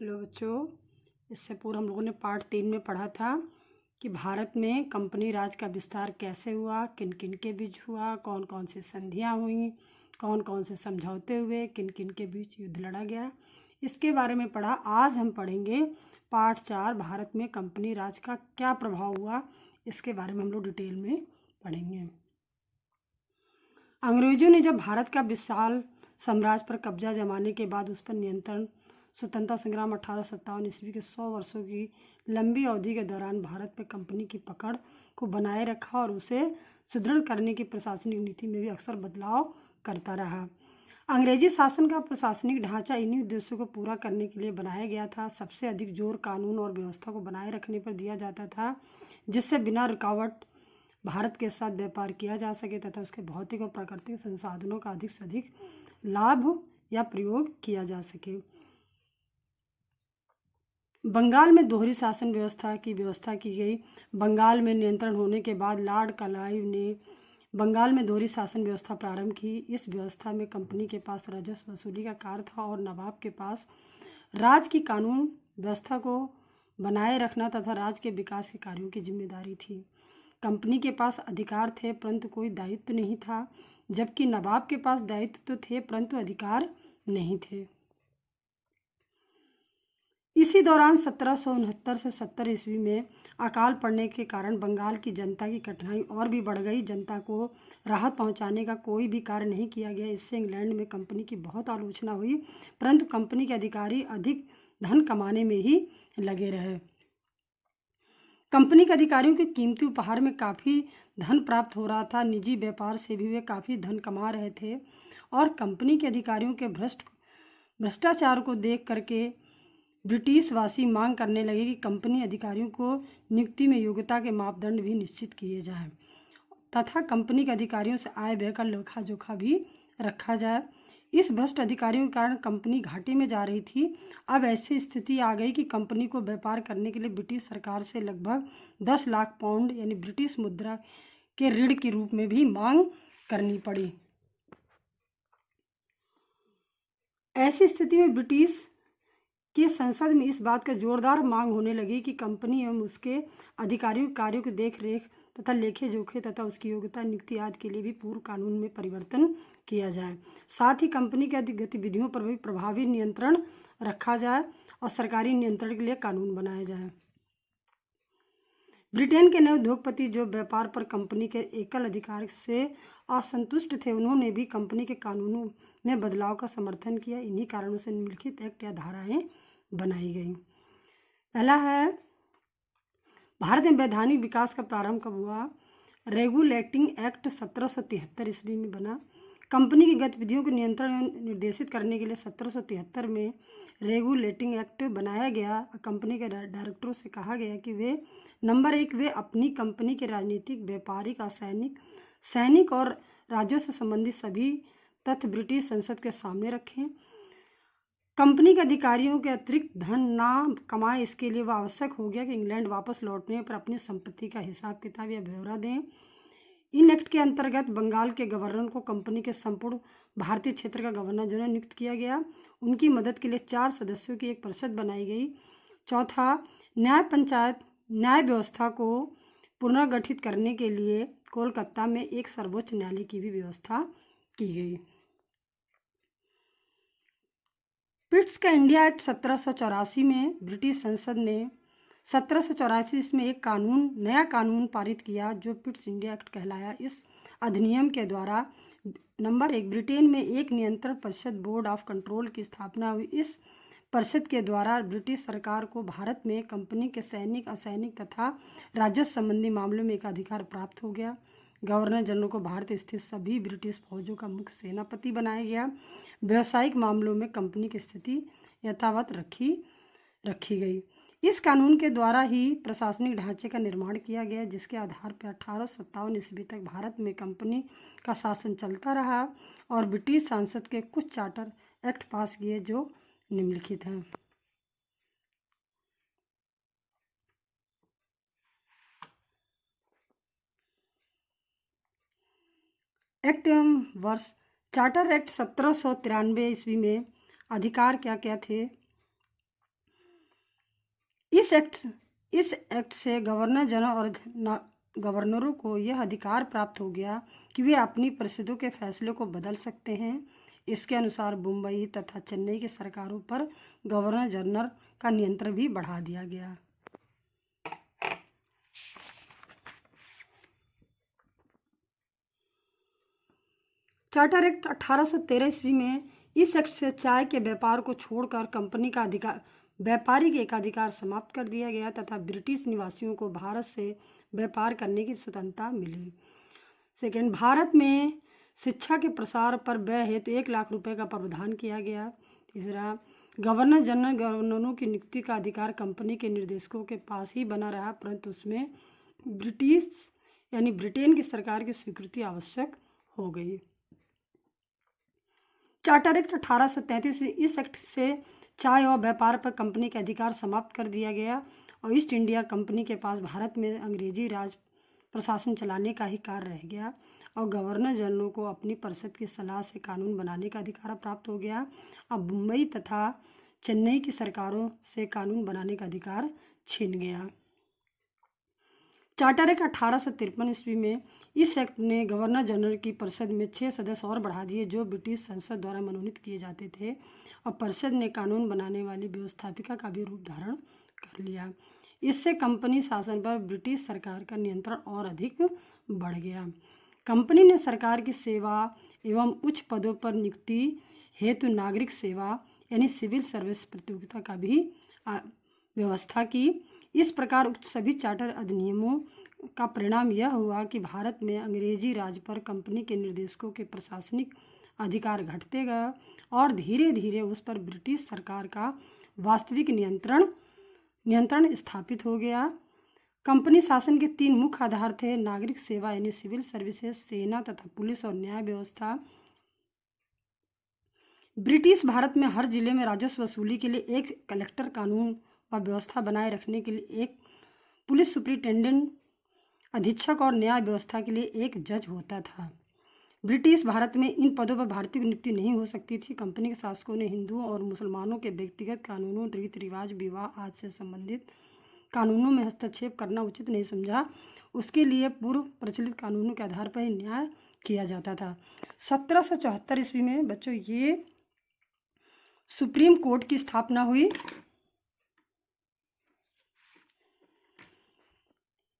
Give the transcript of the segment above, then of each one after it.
Hello बच्चों, इससे पूर्व हम लोगों ने पार्ट 3 में पढ़ा था कि भारत में कंपनी राज का विस्तार कैसे हुआ, किन किन के बीच हुआ, कौन कौन सी संधियां हुई, कौन कौन से समझौते हुए, किन किन के बीच युद्ध लड़ा गया, इसके बारे में पढ़ा। आज हम पढ़ेंगे पार्ट 4, भारत में कंपनी राज का क्या प्रभाव हुआ, इसके बारे में हम लोग डिटेल में पढ़ेंगे। अंग्रेजों ने जब भारत का विशाल साम्राज्य पर कब्जा जमाने के बाद उस पर नियंत्रण, स्वतंत्रता संग्राम 1857 ईस्वी के 100 वर्षों की लंबी अवधि के दौरान भारत पर कंपनी की पकड़ को बनाए रखा और उसे सुदृढ़ करने की प्रशासनिक नीति में भी अक्सर बदलाव करता रहा। अंग्रेजी शासन का प्रशासनिक ढांचा इन्हीं उद्देश्यों को पूरा करने के लिए बनाया गया था। सबसे अधिक जोर कानून और व्यवस्था को बनाए रखने पर दिया जाता था, जिससे बिना रुकावट भारत के साथ व्यापार किया जा सके तथा उसके भौतिक और प्राकृतिक संसाधनों का अधिक से अधिक लाभ या प्रयोग किया जा सके। बंगाल में दोहरी शासन व्यवस्था की व्यवस्था की गई। बंगाल में नियंत्रण होने के बाद लॉर्ड क्लाइव ने बंगाल में दोहरी शासन व्यवस्था प्रारंभ की। इस व्यवस्था में कंपनी के पास राजस्व वसूली का कार्य था और नवाब के पास राज्य की कानून व्यवस्था को बनाए रखना तथा राज्य के विकास के कार्यों की जिम्मेदारी थी। कंपनी के पास अधिकार थे परंतु कोई दायित्व नहीं था, जबकि नवाब के पास दायित्व तो थे परंतु अधिकार नहीं थे। इसी दौरान 1769 से 70 ईस्वी में अकाल पड़ने के कारण बंगाल की जनता की कठिनाई और भी बढ़ गई। जनता को राहत पहुंचाने का कोई भी कार्य नहीं किया गया। इससे इंग्लैंड में कंपनी की बहुत आलोचना हुई, परंतु कंपनी के अधिकारी अधिक धन कमाने में ही लगे रहे। कंपनी के अधिकारियों के कीमती उपहार में काफ़ी धन प्राप्त हो रहा था। निजी व्यापार से भी वे काफ़ी धन कमा रहे थे और कंपनी के अधिकारियों के भ्रष्टाचार को देख करके ब्रिटिश वासी मांग करने लगे कि कंपनी अधिकारियों को नियुक्ति में योग्यता के मापदंड भी निश्चित किए जाएं तथा कंपनी के अधिकारियों से आय व्यय का लेखा जोखा भी रखा जाए। इस भ्रष्ट अधिकारियों के कारण कंपनी घाटे में जा रही थी। अब ऐसी स्थिति आ गई कि कंपनी को व्यापार करने के लिए ब्रिटिश सरकार से लगभग 10 लाख पाउंड यानी ब्रिटिश मुद्रा के ऋण के रूप में भी मांग करनी पड़ी। ऐसी स्थिति में ब्रिटिश कि संसद में इस बात का जोरदार मांग होने लगी कि कंपनी एवं उसके अधिकारियों के कार्यों की देख रेख तथा लेखे जोखे तथा उसकी योग्यता नियुक्ति आदि के लिए भी पूर्व कानून में परिवर्तन किया जाए। साथ ही कंपनी के गतिविधियों पर भी प्रभावी नियंत्रण रखा जाए और सरकारी नियंत्रण के लिए कानून बनाया जाए। ब्रिटेन के नए उद्योगपति जो व्यापार पर कंपनी के एकल अधिकार से असंतुष्ट थे, उन्होंने भी कंपनी के कानूनों में बदलाव का समर्थन किया। इन्हीं कारणों से निम्नलिखित एक्ट या धाराएं बनाई गई। पहला है, भारत में वैधानिक विकास का प्रारंभ कब हुआ? रेगुलेटिंग एक्ट 1773 ईस्वी में बना। कंपनी की गतिविधियों को नियंत्रण एवं निर्देशित करने के लिए 1773 में रेगुलेटिंग एक्ट बनाया गया। कंपनी के डायरेक्टरों से कहा गया कि वे नंबर 1 वे अपनी कंपनी के राजनीतिक, व्यापारिक, सैनिक और राज्यों से संबंधित सभी तथ्य ब्रिटिश संसद के सामने रखें। कंपनी के अधिकारियों के अतिरिक्त धन ना कमाए, इसके लिए वह आवश्यक हो गया कि इंग्लैंड वापस लौटने पर अपनी संपत्ति का हिसाब किताब या ब्यौरा दें। इन एक्ट के अंतर्गत बंगाल के गवर्नर को कंपनी के संपूर्ण भारतीय क्षेत्र का गवर्नर जनरल नियुक्त किया गया। उनकी मदद के लिए 4 सदस्यों की एक परिषद बनाई गई। चौथा, न्याय व्यवस्था को पुनर्गठित करने के लिए कोलकाता में एक सर्वोच्च न्यायालय की भी व्यवस्था की गई। पिट्स का इंडिया एक्ट 1784 में ब्रिटिश संसद ने 1784 में एक नया कानून पारित किया जो पिट्स इंडिया एक्ट कहलाया। इस अधिनियम के द्वारा नंबर 1 ब्रिटेन में एक नियंत्रण परिषद, बोर्ड ऑफ कंट्रोल की स्थापना हुई। इस परिषद के द्वारा ब्रिटिश सरकार को भारत में कंपनी के सैनिक, असैनिक तथा राजस्व संबंधी मामलों में एकाधिकार प्राप्त हो गया। गवर्नर जनरल को भारत स्थित सभी ब्रिटिश फौजों का मुख्य सेनापति बनाया गया। व्यावसायिक मामलों में कंपनी की स्थिति यथावत रखी गई। इस कानून के द्वारा ही प्रशासनिक ढांचे का निर्माण किया गया, जिसके आधार पर 1857 ईस्वी तक भारत में कंपनी का शासन चलता रहा और ब्रिटिश संसद के कुछ चार्टर एक्ट पास किए जो निम्नलिखित हैं। एक्ट एवं वर्ष। चार्टर एक्ट 1793 ईस्वी में अधिकार क्या क्या थे? इस एक्ट से गवर्नर जनरल और गवर्नरों को यह अधिकार प्राप्त हो गया कि वे अपनी परिषदों के फैसले को बदल सकते हैं। इसके अनुसार मुंबई तथा चेन्नई की सरकारों पर गवर्नर जनरल का नियंत्रण भी बढ़ा दिया गया। चार्टर एक्ट 1813 ईस्वी में इस एक्ट से चाय के व्यापार को छोड़कर कंपनी का अधिकार व्यापारिक एकाधिकार समाप्त कर दिया गया तथा ब्रिटिश निवासियों को भारत से व्यापार करने की स्वतंत्रता मिली। सेकेंड, भारत में शिक्षा के प्रसार पर व्यय हेतु 1 लाख रुपए का प्रावधान किया गया। तीसरा, गवर्नर जनरल गवर्नरों की नियुक्ति का अधिकार कंपनी के निर्देशकों के पास ही बना रहा, परंतु उसमें ब्रिटेन की सरकार की स्वीकृति आवश्यक हो गई। चार्टर एक्ट 1833, इस एक्ट से चाय और व्यापार पर कंपनी के अधिकार समाप्त कर दिया गया और ईस्ट इंडिया कंपनी के पास भारत में अंग्रेजी राज प्रशासन चलाने का ही कार्य रह गया और गवर्नर जनरल को अपनी परिषद की सलाह से कानून बनाने का अधिकार प्राप्त हो गया। अब मुंबई तथा चेन्नई की सरकारों से कानून बनाने का अधिकार छीन गया। चार्टर एक्ट 1853 ईस्वी में इस एक्ट ने गवर्नर जनरल की परिषद में 6 सदस्य और बढ़ा दिए जो ब्रिटिश संसद द्वारा मनोनीत किए जाते थे और परिषद ने कानून बनाने वाली व्यवस्थापिका का भी रूप धारण कर लिया। इससे कंपनी शासन पर ब्रिटिश सरकार का नियंत्रण और अधिक बढ़ गया। कंपनी ने सरकार की सेवा एवं उच्च पदों पर नियुक्ति हेतु नागरिक सेवा यानी सिविल सर्विस प्रतियोगिता का भी व्यवस्था की। इस प्रकार उक्त सभी चार्टर अधिनियमों का परिणाम यह हुआ कि भारत में अंग्रेजी राज पर कंपनी के निर्देशकों के प्रशासनिक अधिकार घटते गए और धीरे धीरे उस पर ब्रिटिश सरकार का वास्तविक नियंत्रण स्थापित हो गया। कंपनी शासन के 3 मुख्य आधार थे: नागरिक सेवा यानी सिविल सर्विसेज, सेना तथा पुलिस और न्याय व्यवस्था। ब्रिटिश भारत में हर जिले में राजस्व वसूली के लिए एक कलेक्टर, कानून व व्यवस्था बनाए रखने के लिए एक पुलिस सुपरिटेंडेंट अधीक्षक और न्याय व्यवस्था के लिए एक जज होता था। ब्रिटिश भारत में इन पदों पर भारतीय की नियुक्ति नहीं हो सकती थी। कंपनी के शासकों ने हिंदुओं और मुसलमानों के व्यक्तिगत कानूनों, रीति रिवाज, विवाह आदि से संबंधित कानूनों में हस्तक्षेप करना उचित नहीं समझा। उसके लिए पूर्व प्रचलित कानूनों के आधार पर ही न्याय किया जाता था। 1774 ईस्वी में बच्चों ये सुप्रीम कोर्ट की स्थापना हुई।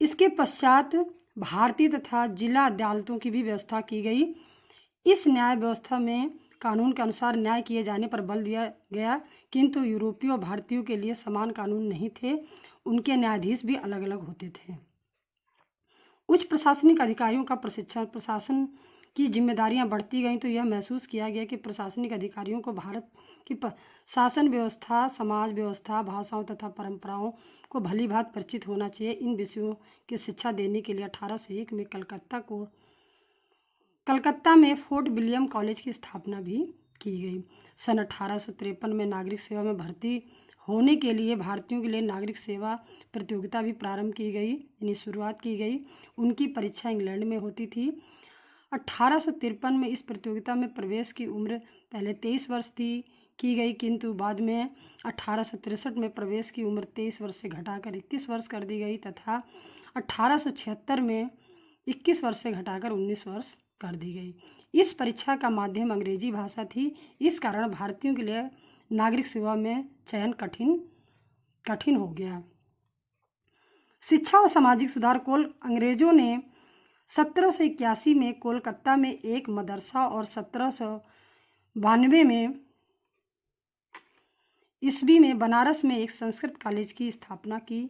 इसके पश्चात भारतीय तथा जिला अदालतों की भी व्यवस्था की गई। इस न्याय व्यवस्था में कानून के अनुसार न्याय किए जाने पर बल दिया गया, किंतु यूरोपीय और भारतीयों के लिए समान कानून नहीं थे। उनके न्यायाधीश भी अलग अलग होते थे। उच्च प्रशासनिक अधिकारियों का प्रशिक्षण, प्रशासन की जिम्मेदारियां बढ़ती गईं तो यह महसूस किया गया कि प्रशासनिक अधिकारियों को भारत की शासन व्यवस्था, समाज व्यवस्था, भाषाओं तथा परंपराओं को भली भांति परिचित होना चाहिए। इन विषयों की शिक्षा देने के लिए 1801 में कलकत्ता में फोर्ट विलियम कॉलेज की स्थापना भी की गई। सन 1853 में नागरिक सेवा में भर्ती होने के लिए भारतीयों के लिए नागरिक सेवा प्रतियोगिता भी प्रारंभ की गई, यानी शुरुआत की गई। उनकी परीक्षा इंग्लैंड में होती थी। 1853 में इस प्रतियोगिता में प्रवेश की उम्र पहले 23 वर्ष की गई, किंतु बाद में 1863 में प्रवेश की उम्र 23 वर्ष से घटाकर 21 वर्ष कर दी गई तथा 1876 में 21 वर्ष से घटाकर 19 वर्ष कर दी गई। इस परीक्षा का माध्यम अंग्रेजी भाषा थी। इस कारण भारतीयों के लिए नागरिक सेवा में चयन कठिन हो गया। शिक्षा और सामाजिक सुधार। अंग्रेजों ने 1781 में कोलकाता में एक मदरसा और 1792 में ईस्वी में बनारस में एक संस्कृत कॉलेज की स्थापना की।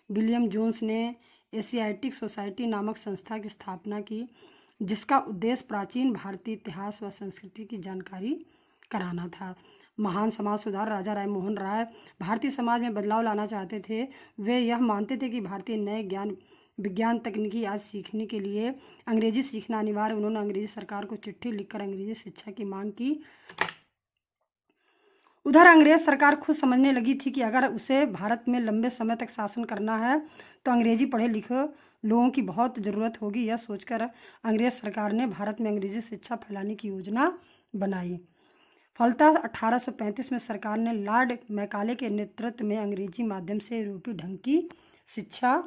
विलियम जोन्स ने एशियाटिक सोसाइटी नामक संस्था की स्थापना की, जिसका उद्देश्य प्राचीन भारतीय इतिहास व संस्कृति की जानकारी कराना था। महान समाज सुधार राजा राम मोहन राय भारतीय समाज में बदलाव लाना चाहते थे। वे यह मानते थे कि भारतीय नए ज्ञान, विज्ञान, तकनीकी आज सीखने के लिए अंग्रेजी सीखना अनिवार्य। उन्होंने अंग्रेजी सरकार को चिट्ठी लिखकर अंग्रेजी शिक्षा की मांग की। उधर अंग्रेज सरकार खुद समझने लगी थी कि अगर उसे भारत में लंबे समय तक शासन करना है तो अंग्रेजी पढ़े लिखे लोगों की बहुत ज़रूरत होगी। यह सोचकर अंग्रेज सरकार ने भारत में अंग्रेजी शिक्षा फैलाने की योजना बनाई। फलतः 1835 में सरकार ने लॉर्ड मैकाले के नेतृत्व में अंग्रेजी माध्यम से यूरोपीय ढंग की शिक्षा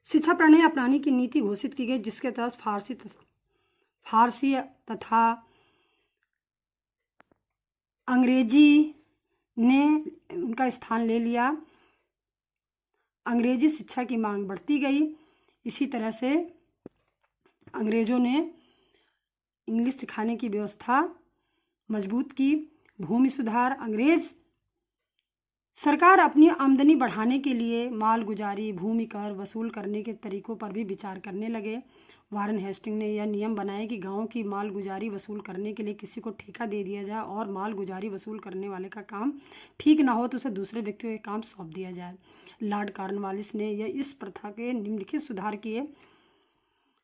प्रणाली अपनाने की नीति घोषित की गई, जिसके तहत फारसी तथा अंग्रेजी ने उनका स्थान ले लिया। अंग्रेजी शिक्षा की मांग बढ़ती गई। इसी तरह से अंग्रेजों ने इंग्लिश सिखाने की व्यवस्था मजबूत की। भूमि सुधार। अंग्रेज सरकार अपनी आमदनी बढ़ाने के लिए माल गुजारी, भूमि कर वसूल करने के तरीकों पर भी विचार करने लगे। वारेन हेस्टिंग ने यह नियम बनाया कि गांव की माल गुजारी वसूल करने के लिए किसी को ठेका दे दिया जाए और माल गुजारी वसूल करने वाले का काम ठीक ना हो तो उसे दूसरे व्यक्ति को काम सौंप दिया जाए। लॉर्ड कॉर्नवालिस ने यह इस प्रथा के निम्नलिखित सुधार किए।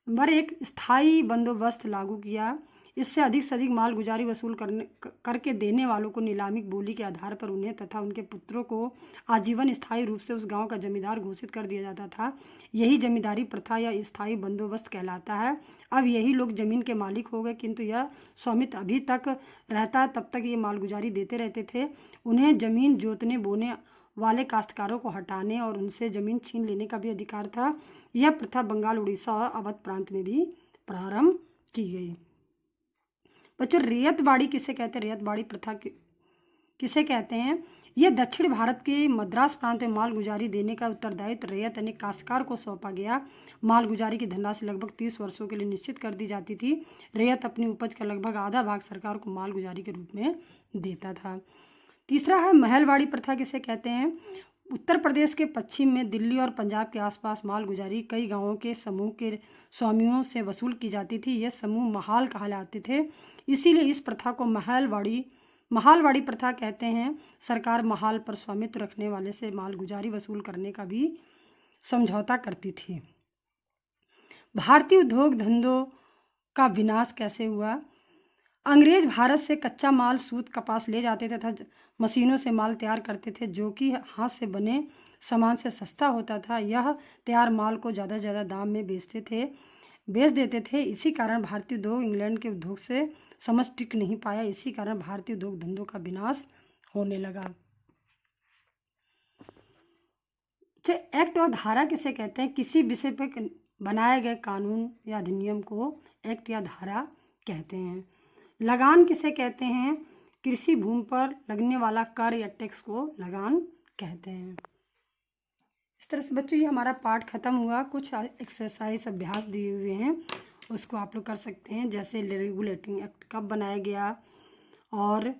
नंबर 1, स्थायी बंदोबस्त लागू किया। इससे अधिक से अधिक माल गुजारी वसूल करके देने वालों को नीलामी बोली के आधार पर उन्हें तथा उनके पुत्रों को आजीवन स्थायी रूप से उस गांव का जमींदार घोषित कर दिया जाता था। यही जमींदारी प्रथा या स्थायी बंदोबस्त कहलाता है। अब यही लोग जमीन के मालिक हो गए, किंतु यह स्वामित्व अभी तक रहता है। तब तक ये माल गुजारी देते रहते थे। उन्हें जमीन जोतने बोने वाले काश्तकारों को हटाने और उनसे जमीन छीन लेने का भी अधिकार था। यह प्रथा बंगाल, उड़ीसा और अवध प्रांत में भी प्रारंभ की गई। बच्चों, रैयतवाड़ी किसे कहते हैं? रैयतवाड़ी प्रथा किसे कहते हैं? यह दक्षिण भारत के मद्रास प्रांत में माल गुजारी देने का उत्तरदायित्व रैयत यानी काश्तकार को सौंपा गया। माल गुजारी की धनराशि लगभग 30 वर्षों के लिए निश्चित कर दी जाती थी। रैयत अपनी उपज का लगभग आधा भाग सरकार को माल गुजारी के रूप में देता था। तीसरा है महलवाड़ी प्रथा किसे कहते हैं? उत्तर प्रदेश के पश्चिम में दिल्ली और पंजाब के आसपास माल गुजारी कई गांवों के समूह के स्वामियों से वसूल की जाती थी। ये समूह महाल कहलाते थे, इसीलिए इस प्रथा को महालवाड़ी प्रथा कहते हैं। सरकार महाल पर स्वामित्व रखने वाले से माल गुजारी वसूल करने का भी समझौता करती थी। भारतीय उद्योग धंधों का विनाश कैसे हुआ? अंग्रेज भारत से कच्चा माल, सूत, कपास ले जाते थे तथा मशीनों से माल तैयार करते थे, जो कि हाथ से बने सामान से सस्ता होता था। यह तैयार माल को ज़्यादा से ज़्यादा दाम में बेच देते थे। इसी कारण भारतीय उद्योग इंग्लैंड के उद्योग से समझ टिक नहीं पाया। इसी कारण भारतीय उद्योग धंधों का विनाश होने लगा। एक्ट और धारा किसे कहते हैं? किसी विषय पर बनाए गए कानून या अधिनियम को एक्ट या धारा कहते हैं। लगान किसे कहते हैं? कृषि भूमि पर लगने वाला कर या टैक्स को लगान कहते हैं। इस तरह से बच्चों ये हमारा पाठ खत्म हुआ। कुछ एक्सरसाइज अभ्यास दिए हुए हैं, उसको आप लोग कर सकते हैं। जैसे रेगुलेटिंग एक्ट कब बनाया गया, और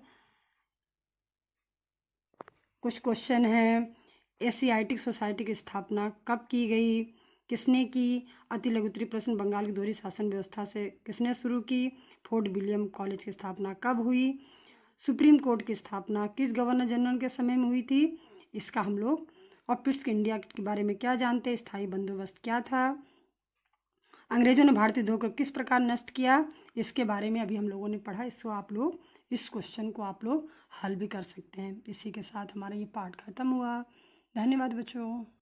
कुछ क्वेश्चन हैं। एशियाटिक सोसाइटी की स्थापना कब की गई, किसने की? अति लघुत्तरी प्रश्न, बंगाल की दोहरी शासन व्यवस्था से किसने शुरू की? फोर्ट विलियम कॉलेज की स्थापना कब हुई? सुप्रीम कोर्ट की स्थापना किस गवर्नर जनरल के समय में हुई थी? इसका हम लोग। और पिट्सबर्ग इंडिया एक्ट के बारे में क्या जानते हैं? स्थायी बंदोबस्त क्या था? अंग्रेजों ने भारतीय उद्योग को किस प्रकार नष्ट किया? इसके बारे में अभी हम लोगों ने पढ़ा। इसको आप लोग, इस क्वेश्चन को आप लोग हल भी कर सकते हैं। इसी के साथ हमारा ये पाठ खत्म हुआ। धन्यवाद बच्चों।